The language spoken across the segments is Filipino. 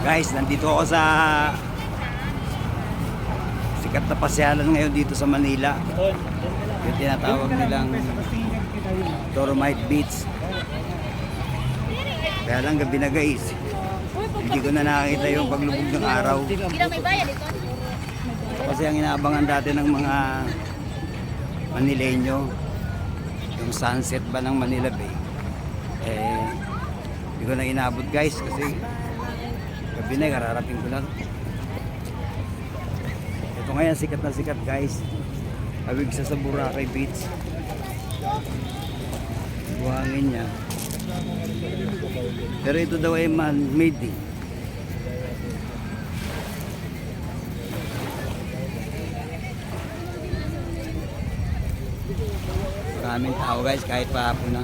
Guys, nandito ako sa sikat na pasyalan ngayon dito sa Manila. Yung tinatawag nilang Dolomite Beach. Kaya lang gabi na guys. Hindi ko na nakakita yung paglubog ng araw. May bayad ito. Kasi ang inaabangan dati ng mga Manileño, yung sunset ba ng Manila Bay, hindi ko na inabot guys kasi gabi na, kararating ko na. Ito ngayon, sikat na sikat guys. Awig sa Boracay Beach. Buhangin niya. Pero ito daw ay man-made eh. Maraming tao guys kahit pahapon na.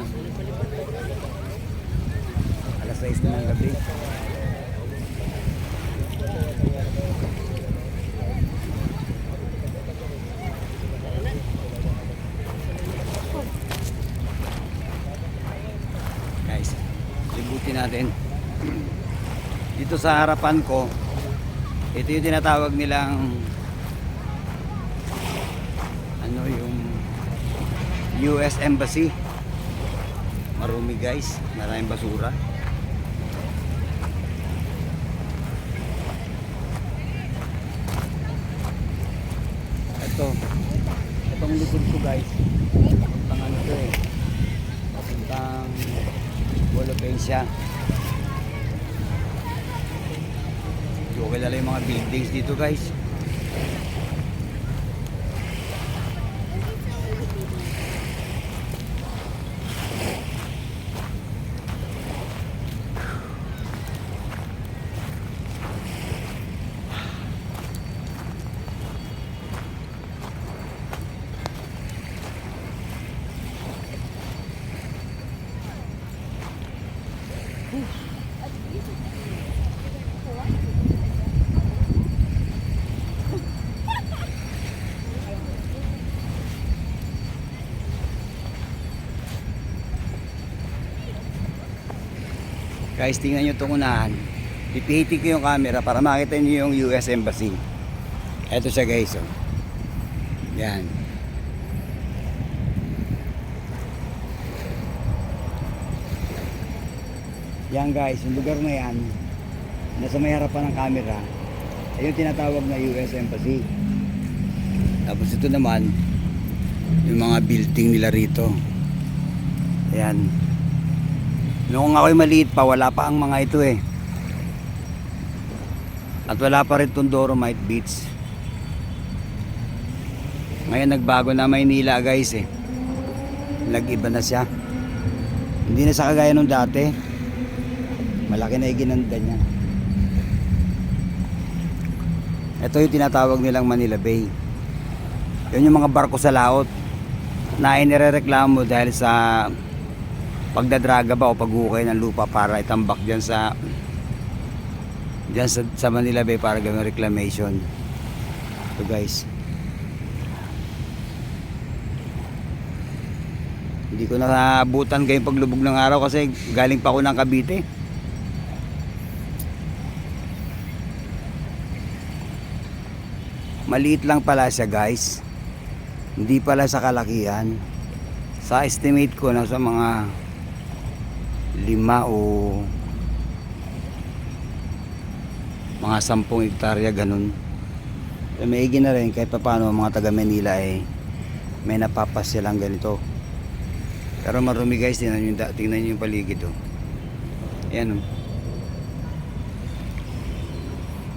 Alas 6 na ng gabi. Guys, libutin natin. Dito sa harapan ko, ito yung tinatawag nilang yung US Embassy. Marumi guys, maraming basura. Itong likod ko guys, papuntang ano to eh, papuntang Bolopecia. Hindi ko kilala yung mga buildings dito guys. Guys, tingnan nyo itong unahan. Pipihitin ko yung camera para makita nyo yung US Embassy. Eto siya guys. Oh. Yan. Yan guys, yung lugar na yan, nasa may harapan ng camera, ay yung tinatawag na US Embassy. Tapos ito naman, yung mga building nila rito. Ayan. Noong ako'y maliit pa, wala pa ang mga ito eh. At wala pa rin itong Dolomite Beach. Ngayon nagbago na Maynila guys eh. Nag-iba na siya. Hindi na sa kagaya nung dati. Malaki na iginanda niya. Ito yung tinatawag nilang Manila Bay. Yun yung mga barko sa laot na inirereklamo dahil sa pagdadraga ba o paghukay ng lupa para itambak dyan sa Manila Bay para gawing reclamation. Ito guys, hindi ko naabutan kayong paglubog ng araw kasi galing pa ako ng Cavite. Maliit lang pala siya guys, hindi pala sa kalakihan. Sa estimate ko na sa mga 5 o mga 10 hektarya ganun. So, maigi na rin kahit paano mga taga Manila may napapasyalang ganito. Pero marumi guys, tingnan nyo yung paligid oh. Ayan oh.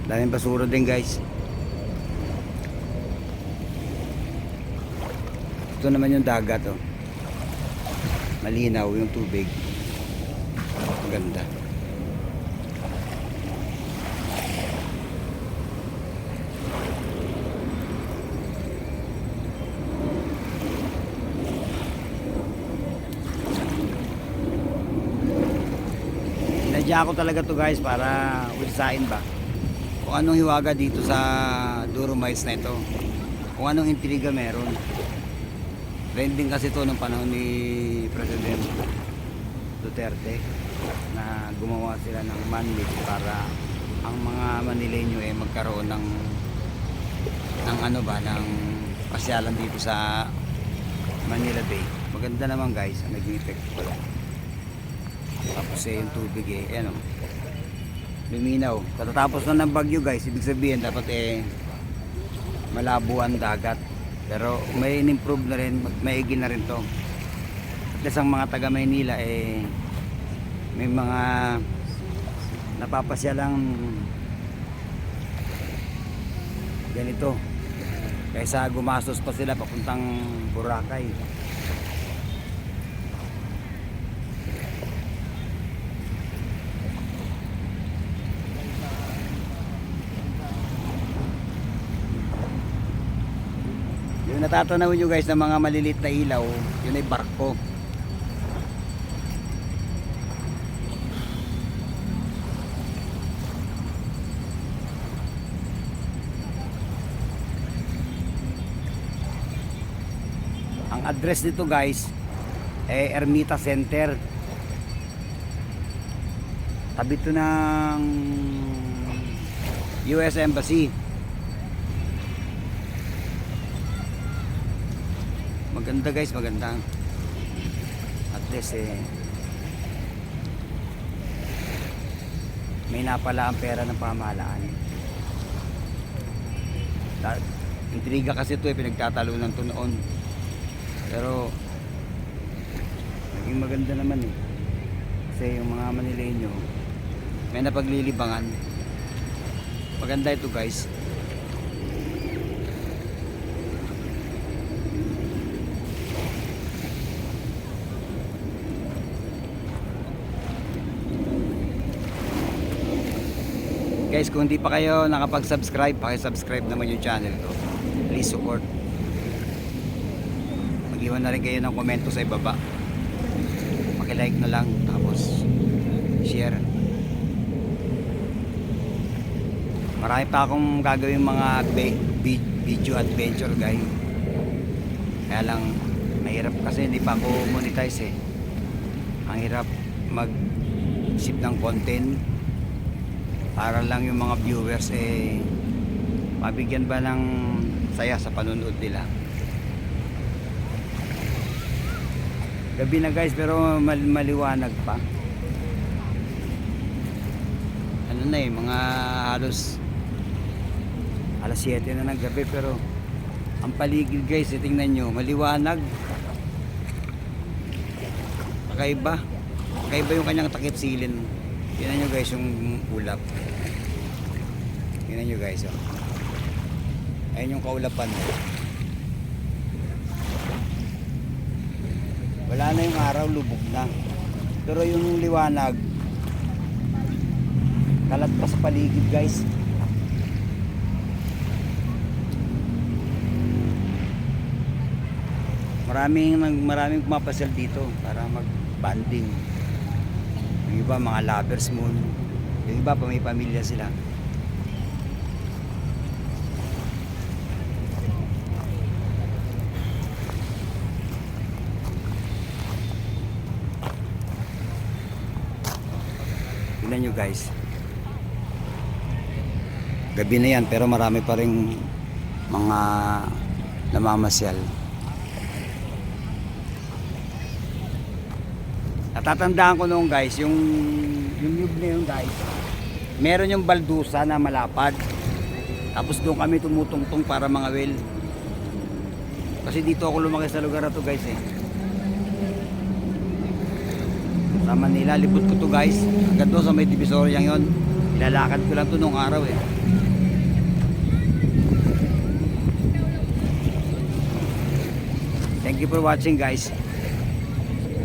Daming basura din guys. Ito naman yung dagat oh. Malinaw yung tubig. Maganda. Sinadya ko talaga to guys para ulisain ba kung anong hiwaga dito sa Dolomites na ito, kung anong intriga meron. Trending kasi to ng panahon ni President Duterte na gumawa sila ng man-made para ang mga Manileño magkaroon ng ng pasyalan dito sa Manila Bay. Maganda naman guys, ang naging effect pala. Tapos yung tubig ano, luminaw. Katatapos na ng bagyo guys, ibig sabihin dapat malabo ang dagat. Pero may in-improve na rin, maigi na rin to. At least ang mga taga Maynila may mga napapasyalang ganito kaysa gumastos pa sila papuntang Boracay. Yung natatanaw nyo guys ng mga maliliit na ilaw, yun ay barko. Ang address nito guys Ermita Center. Tabi to ng US Embassy. Maganda guys, maganda. At least may napala ang pera ng pamahalaan. Intriga kasi ito pinagtatalunan to noon. Pero naging maganda naman kasi yung mga Manileño may napaglilibangan. Maganda ito guys. Guys, kung hindi pa kayo nakapag-subscribe, paki-subscribe naman yung channel ko. Please support. Mag-iwan na rin kayo ng komento sa ibaba. Paki-like na lang, tapos share. Marami pa akong gagawin mga video adventure guys. Kaya lang mahirap kasi hindi pa ako monetize Ang hirap mag-isip ng content para lang yung mga viewers mabigyan ba ng saya sa panonood nila. Gabi na guys, pero maliwanag pa. Ano na mga halos alas 7 na ng gabi, pero ang paligid guys, tingnan nyo, maliwanag. Kakaiba yung kanyang takip silin. Tingnan nyo guys yung ulap. Tingnan nyo guys ayun yung kaulapan. Wala na yung araw, lubog na. Pero yung liwanag kalat pa sa paligid guys. Maraming pumapasyal dito para mag-banding. Yung iba mga lovers moon, yung iba pa may pamilya sila. Tingnan nyo guys, gabi na yan pero marami pa rin mga namamasyal. Natatandaan ko noon guys, yung yub na yun guys, meron yung baldusa na malapad, tapos doon kami tumutungtong para mga well. Kasi dito ako lumaki sa lugar na to guys sa Manila, lipot ko to guys hanggang doon sa may Divisoria yon. Ilalakad ko lang to nung araw Thank you for watching guys.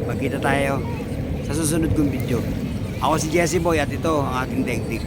Magkita tayo sa susunod kong video. Ako si Jesse Boy at ito ang ating daigdig.